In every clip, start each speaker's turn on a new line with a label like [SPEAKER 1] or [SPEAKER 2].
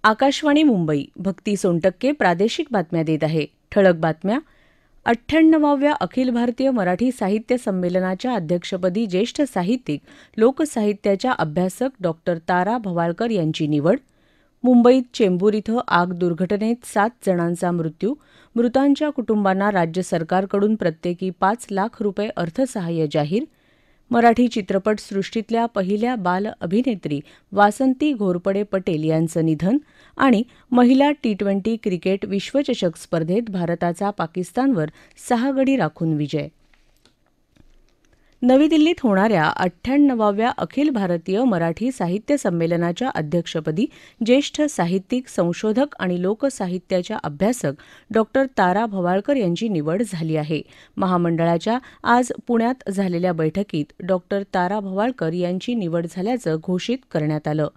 [SPEAKER 1] आकाशवाणी मुंबई. भक्ती सोनटक्के प्रादेशिक बातम्या देत आहे. ठळक बातम्या. 98व्या अखिल भारतीय मराठी साहित्य संमेलनाच्या अध्यक्षपदी ज्येष्ठ साहित्यिक, लोकसाहित्याच्या अभ्यासक डॉक्टर तारा भवाळकर यांची निवड. मुंबईत चेंबूर इथं आग दुर्घटनेत 7 जणांचा मृत्यू. मृतांच्या कुटुंबांना राज्य सरकारकडून प्रत्येकी 5 लाख रुपये अर्थसहाय्य जाहीर. मराठी चित्रपटसृष्टीतल्या पहिल्या बाल अभिनेत्री वासंती घोरपडे पटेल यांचं निधन. आणि महिला T20 क्रिकेट विश्वचषक स्पर्धेत भारताचा पाकिस्तानवर 6 गडी राखून विजय. नवी दिल्लीत होणाऱ्या 98व्या अखिल भारतीय मराठी साहित्य संमेलनाच्या अध्यक्षपदी ज्येष्ठ साहित्यिक, संशोधक आणि लोकसाहित्याच्या अभ्यासक डॉक्टर तारा भवाळकर यांची निवड झाली आहे. महामंडळाच्या आज पुण्यात झालेल्या बैठकीत डॉक्टर तारा भवाळकर यांची निवड झाल्याचं घोषित करण्यात आलं.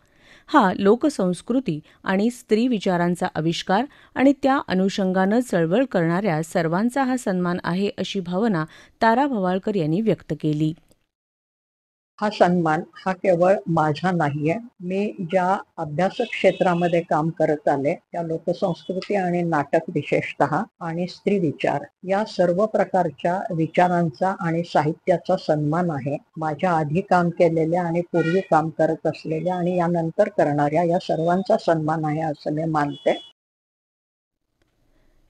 [SPEAKER 1] हा लोकसंस्कृती आणि स्त्री विचारांचा आविष्कार आणि त्या अनुषंगानं चळवळ करणाऱ्या सर्वांचा हा सन्मान आहे, अशी भावना तारा भवाळकर यांनी व्यक्त केली.
[SPEAKER 2] हा सन्मान हा केवळ माझा नाहीये. मी ज्या अभ्यासक क्षेत्रामध्ये काम करत आले त्या लोकसंस्कृती आणि नाटक विशेषतः आणि स्त्री विचार या सर्व प्रकारच्या विचारांचा आणि साहित्याचा सन्मान आहे. माझ्या आधी काम केलेल्या आणि पूर्वी काम करत असलेल्या आणि यानंतर करणाऱ्या या सर्वांचा सन्मान आहे असं मी मानते.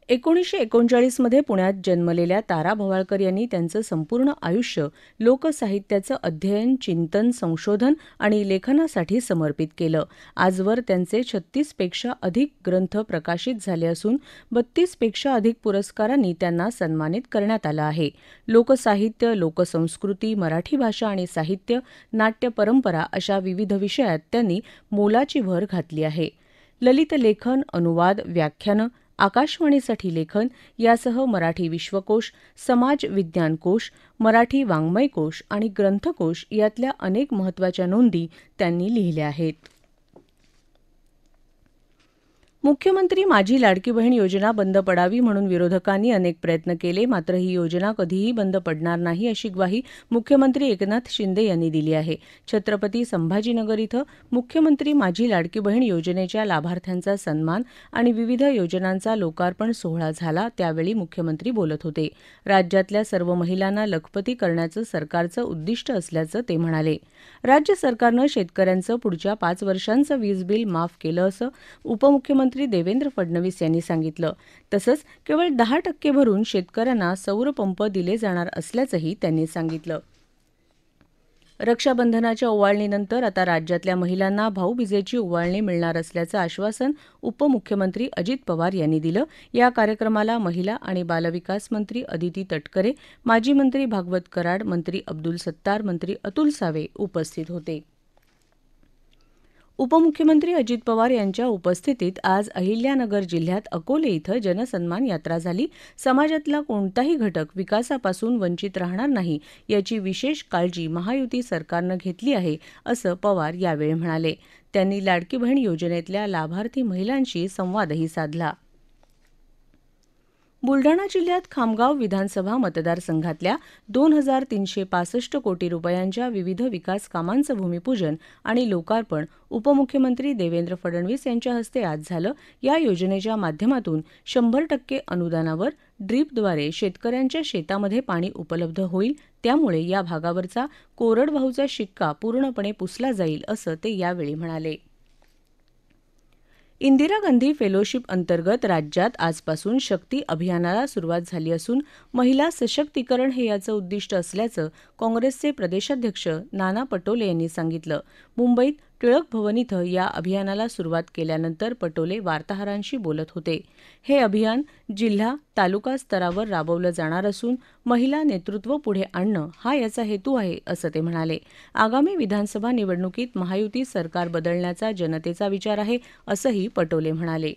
[SPEAKER 1] 1939 मध्ये पुण्यात जन्मलेल्या तारा भवाळकर यांनी त्यांचं संपूर्ण आयुष्य लोकसाहित्याचं अध्ययन, चिंतन, संशोधन आणि लेखनासाठी समर्पित केलं. आजवर त्यांचे 36 पेक्षा अधिक ग्रंथ प्रकाशित झाले असून 32 पेक्षा अधिक पुरस्कारांनी त्यांना सन्मानित करण्यात आलं आहे. लोकसाहित्य, लोकसंस्कृती, मराठी भाषा आणि साहित्य, नाट्य परंपरा अशा विविध विषयात त्यांनी मोलाची भर घातली आहे. ललित लेखन, अनुवाद, व्याख्यानं, आकाशवाणीसाठी लेखन यासह मराठी विश्वकोश, समाज विज्ञान कोश, मराठी वाङ्मय कोश आणि ग्रंथकोश यातल्या अनेक महत्त्वाच्या नोंदी त्यांनी लिहिल्या आहेत. मुख्यमंत्री माझी लाडकी बहीण योजना बंद पडावी म्हणून विरोधकांनी अनेक प्रयत्न केले, मात्र ही योजना कधीही बंद पडणार नाही, अशी ग्वाही मुख्यमंत्री एकनाथ शिंदे यांनी दिली आहे. छत्रपती संभाजीनगर इथं मुख्यमंत्री माझी लाडकी बहीण योजनेच्या लाभार्थ्यांचा सन्मान आणि विविध योजनांचा लोकार्पण सोहळा झाला, त्यावेळी मुख्यमंत्री बोलत होते. राज्यातल्या सर्व महिलांना लखपती करण्याचं सरकारचं उद्दिष्ट असल्याचं ते म्हणाले. राज्य सरकारनं शेतकऱ्यांचं पुढच्या 5 वर्षांचं वीज बिल माफ केलं असं उपमुख्यमंत्री देवेंद्र फडणवीस यांनी सांगितलं. तसंच केवळ 10% भरून शेतकऱ्यांना सौर पंप दिले जाणार असल्याचंही त्यांनी सांगितलं. रक्षाबंधनाच्या ओवाळणीनंतर आता राज्यातल्या महिलांना भाऊबीजेची ओवाळणी मिळणार असल्याचं आश्वासन उपमुख्यमंत्री अजित पवार यांनी दिलं. या कार्यक्रमाला महिला आणि बालविकास मंत्री अदिती तटकरे, माजी मंत्री भागवत कराड, मंत्री अब्दुल सत्तार, मंत्री अतुल सावे उपस्थित होते. उपमुख्यमंत्री अजित पवार यांच्या उपस्थितीत आज अहिल्यानगर जिल्ह्यात अकोले इथं जनसन्मान यात्रा झाली. समाजातला कोणताही घटक विकासापासून वंचित राहणार नाही याची विशेष काळजी महायुती सरकारनं घेतली आहे, असं पवार यावेळी म्हणाले. त्यांनी लाडकी बहीण योजनेतल्या लाभार्थी महिलांशी संवादही साधला. बुलढाणा जिल्ह्यात खामगाव विधानसभा मतदारसंघातल्या 2,365 कोटी रुपयांच्या विविध विकास कामांचं भूमिपूजन आणि लोकार्पण उपमुख्यमंत्री देवेंद्र फडणवीस यांच्या हस्ते आज झालं. या योजनेच्या माध्यमातून 100% अनुदानावर ड्रीपद्वारे शेतकऱ्यांच्या शेतामध्ये पाणी उपलब्ध होईल. त्यामुळे या भागावरचा कोरडवाहूचा शिक्का पूर्णपणे पुसला जाईल, असं ते यावेळी म्हणाले. इंदिरा गांधी फेलोशिप अंतर्गत राज्यात आजपासून शक्ती अभियानाला सुरुवात झाली असून महिला सशक्तीकरण हे याचं उद्दिष्ट असल्याचं काँग्रेसचे प्रदेशाध्यक्ष नाना पटोले यांनी सांगितलं. मुंबईत टिळक भवन इथं या अभियानाला सुरुवात केल्यानंतर पटोले वार्ताहरांशी बोलत होते. हे अभियान जिल्हा, तालुका स्तरावर राबवलं जाणार असून महिला नेतृत्व पुढे आणणं हा याचा हेतू आहे, असं ते म्हणाले. आगामी विधानसभा निवडणुकीत महायुती सरकार बदलण्याचा जनतेचा विचार आहे, असंही पटोले म्हणाले.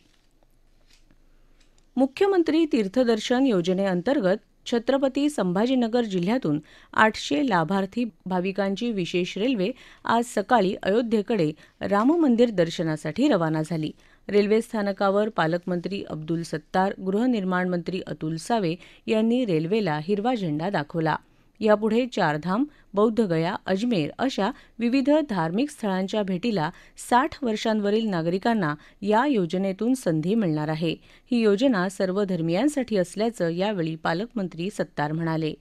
[SPEAKER 1] मुख्यमंत्री तीर्थदर्शन योजनेअंतर्गत छत्रपती संभाजीनगर जिल्ह्यातून 800 लाभार्थी भाविकांची विशेष रेल्वे आज सकाळी अयोध्येकडे राममंदिर दर्शनासाठी रवाना झाली. रेल्वे स्थानकावर पालकमंत्री अब्दुल सत्तार, गृहनिर्माण मंत्री अतुल सावे यांनी रेल्वेला हिरवा झेंडा दाखवला. यापुढे चारधाम, बौद्धगया, अजमेर अशा विविध धार्मिक स्थळांच्या भेटीला 60 वर्षांवरील नागरिकांना या योजनेतून संधी मिळणार आहे. ही योजना सर्व धर्मियांसाठी असल्याचं यावेळी पालकमंत्री सत्तार म्हणाले.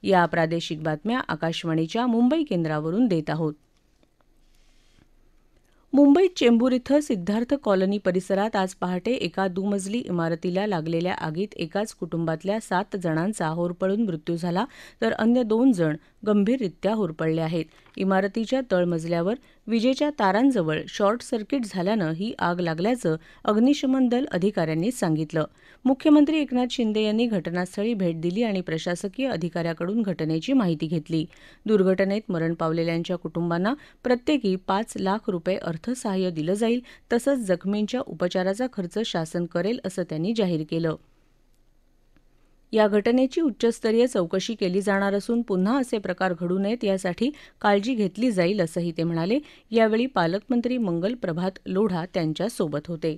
[SPEAKER 1] या प्रादेशिक बातम्या आकाशवाणीच्या मुंबई केंद्रावरून देत आहोत. मुंबईत चेंबूर इथं सिद्धार्थ कॉलनी परिसरात आज पहाटे एका दुमजली इमारतीला लागलेल्या आगीत एकाच कुटुंबातल्या 7 जणांचा होरपळून मृत्यू झाला, तर अन्य 2 जण गंभीररित्या होरपळले आहेत. इमारतीच्या तळमजल्यावर विजेच्या तारांजवळ शॉर्ट सर्किट झाल्यानं ही आग लागल्याचं अग्निशमन दल अधिकाऱ्यांनी सांगितलं. मुख्यमंत्री एकनाथ शिंदे यांनी घटनास्थळी भेट दिली आणि प्रशासकीय अधिकाऱ्याकडून घटनेची माहिती घेतली. दुर्घटनेत मरण पावलेल्यांच्या कुटुंबांना प्रत्येकी 5 लाख रुपये अर्थसहाय्य दिलं जाईल, तसंच जखमींच्या उपचाराचा खर्च शासन करेल असं त्यांनी जाहीर केलं. या घटनेची उच्चस्तरीय चौकशी केली जाणार असून पुन्हा असे प्रकार घडू नयेत यासाठी काळजी घेतली जाईल असंही ते म्हणाले. यावेळी पालकमंत्री मंगल प्रभात लोढा त्यांच्यासोबत होते.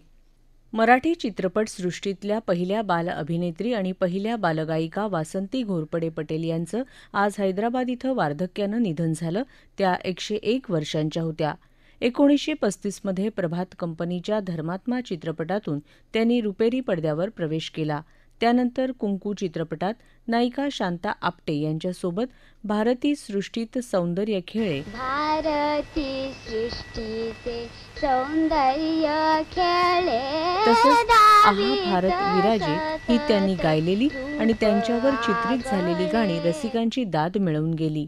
[SPEAKER 1] मराठी चित्रपटसृष्टीतल्या पहिल्या बाल अभिनेत्री आणि पहिल्या बालगायिका वासंती घोरपडे पटेल यांचं आज हैदराबाद इथं वार्धक्यानं निधन झालं. त्या 101 वर्षांच्या होत्या. 1935 मध्ये प्रभात कंपनीच्या धर्मात्मा चित्रपटातून त्यांनी रुपेरी पडद्यावर प्रवेश केला. त्यानंतर कुंकू चित्रपटात नायिका शांता आपटे यांच्यासोबत भारती सृष्टीत सौंदर्य खेळे,
[SPEAKER 3] भारती सृष्टीचे सौंदर्य खेळे,
[SPEAKER 1] तसंच आहा भारत विराजे ही त्यांनी गायलेली आणि त्यांच्यावर चित्रित झालेली गाणी रसिकांची दाद मिळवून गेली.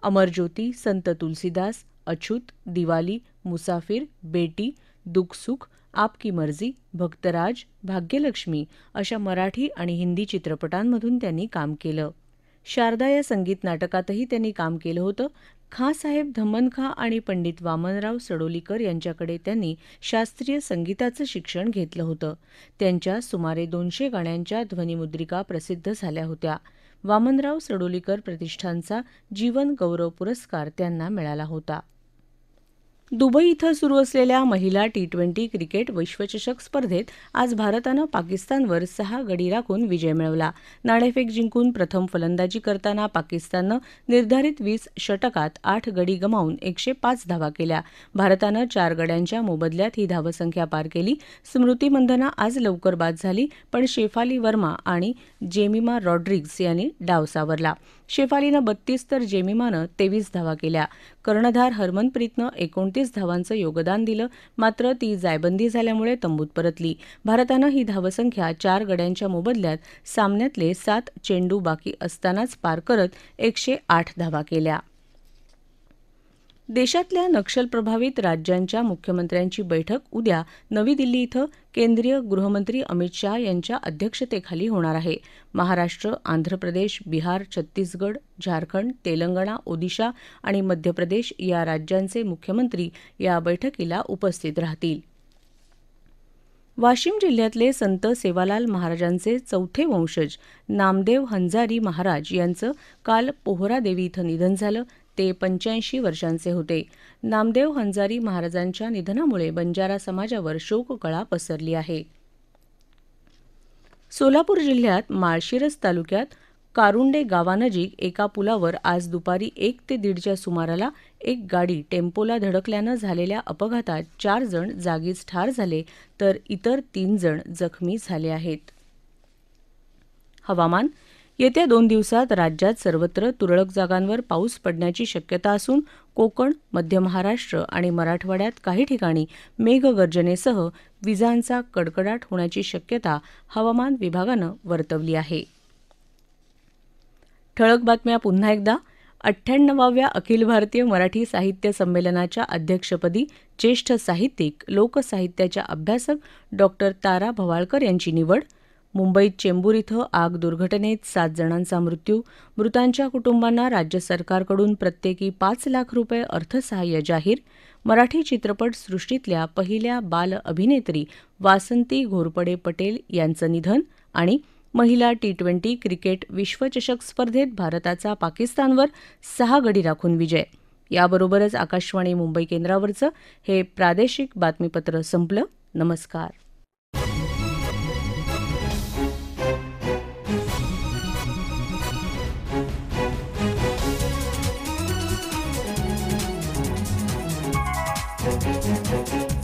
[SPEAKER 1] अमरज्योती, संत तुलसीदास, अछूत, दिवाली, मुसाफिर, बेटी, दुखसुख, आपकी मर्जी, भक्तराज, भाग्यलक्ष्मी अशा मराठी आणि हिंदी चित्रपटांमधून त्यांनी काम केलं. शारदा या संगीत नाटकातही त्यांनी काम केलं होतं. खाँसाहेब धम्मनखा आणि पंडित वामनराव सडोलीकर यांच्याकडे त्यांनी शास्त्रीय संगीताचं शिक्षण घेतलं होतं. त्यांच्या सुमारे 200 गाण्यांच्या ध्वनिमुद्रिका प्रसिद्ध झाल्या होत्या. वामनराव सडोलीकर प्रतिष्ठानचा जीवन गौरव पुरस्कार त्यांना मिळाला होता. दुबई इथं सुरू असलेल्या महिला T20 क्रिकेट विश्वचषक स्पर्धेत आज भारतानं पाकिस्तानवर 6 गडी राखून विजय मिळवला. नाणेफेक जिंकून प्रथम फलंदाजी करताना पाकिस्ताननं निर्धारित 20 षटकात 8 गडी गमावून 105 धावा केल्या. भारतानं 4 गड्यांच्या मोबदल्यात ही धावसंख्या पार केली. स्मृती मंधना आज लवकर बाद झाली, पण शेफाली वर्मा आणि जेमिमा रॉड्रिग्ज यांनी डाव सावरला. शेफालीनं 32 तर जेमिमानं 23 धावा केल्या. कर्णधार हरमनप्रीतनं 29 धावांचं योगदान दिलं, मात्र ती जायबंदी झाल्यामुळे तंबूत परतली. भारतानं ही धावसंख्या 4 गड्यांच्या मोबदल्यात सामन्यातले 7 चेंडू बाकी असतानाच पार करत 108 धावा केल्या. देशातल्या नक्षलप्रभावित राज्यांच्या मुख्यमंत्र्यांची बैठक उद्या नवी दिल्ली इथं केंद्रीय गृहमंत्री अमित शाह यांच्या अध्यक्षतेखाली होणार आहे. महाराष्ट्र, आंध्र प्रदेश, बिहार, छत्तीसगड, झारखंड, तेलंगणा, ओदिशा आणि मध्य प्रदेश या राज्यांचे मुख्यमंत्री या बैठकीला उपस्थित राहतील. वाशिम जिल्ह्यातले संत सेवालाल महाराजांचे चौथे वंशज नामदेव हंजारी महाराज यांचं काल पोहरादेवी इथं निधन झालं. ते 85 वर्षांचे होते. नामदेव हंजारी महाराजांच्या निधनामुळे बंजारा समाजावर शोककळा पसरली आहे. सोलापूर जिल्ह्यात माळशिरस तालुक्यात कारुंडे गावानजीक एका पुलावर आज दुपारी 1 ते 1:30च्या सुमाराला एक गाडी टेम्पोला धडकल्यानं झालेल्या अपघातात 4 जण जागीच ठार झाले, तर इतर 3 जण जखमी झाले आहेत. हवामान. येत्या 2 दिवसात राज्यात सर्वत्र तुरळक जागांवर पाऊस पडण्याची शक्यता असून कोकण, मध्य महाराष्ट्र आणि मराठवाड्यात काही ठिकाणी मेघगर्जनेसह विजांचा कडकडाट होण्याची शक्यता हवामान विभागानं वर्तवली आहे. ठळक बातम्या पुन्हा एकदा. 98व्या अखिल भारतीय मराठी साहित्य संमेलनाच्या अध्यक्षपदी ज्येष्ठ साहित्यिक, लोकसाहित्याच्या अभ्यासक डॉक्टर तारा भवाळकर यांची निवड. मुंबईत चेंबूर इथं आग दुर्घटनेत 7 जणांचा मृत्यू. मृतांच्या कुटुंबांना राज्य सरकारकडून प्रत्येकी 5 लाख रुपये अर्थसहाय्य जाहीर. मराठी चित्रपट सृष्टीतल्या पहिल्या बाल अभिनेत्री वासंती घोरपडे पटेल यांचं निधन. आणि महिला T20 क्रिकेट विश्वचषक स्पर्धेत भारताचा पाकिस्तानवर 6 गडी राखून विजय. याबरोबरच आकाशवाणी मुंबई केंद्रावरचं हे प्रादेशिक बातमीपत्र संपलं. नमस्कार.
[SPEAKER 4] आहे.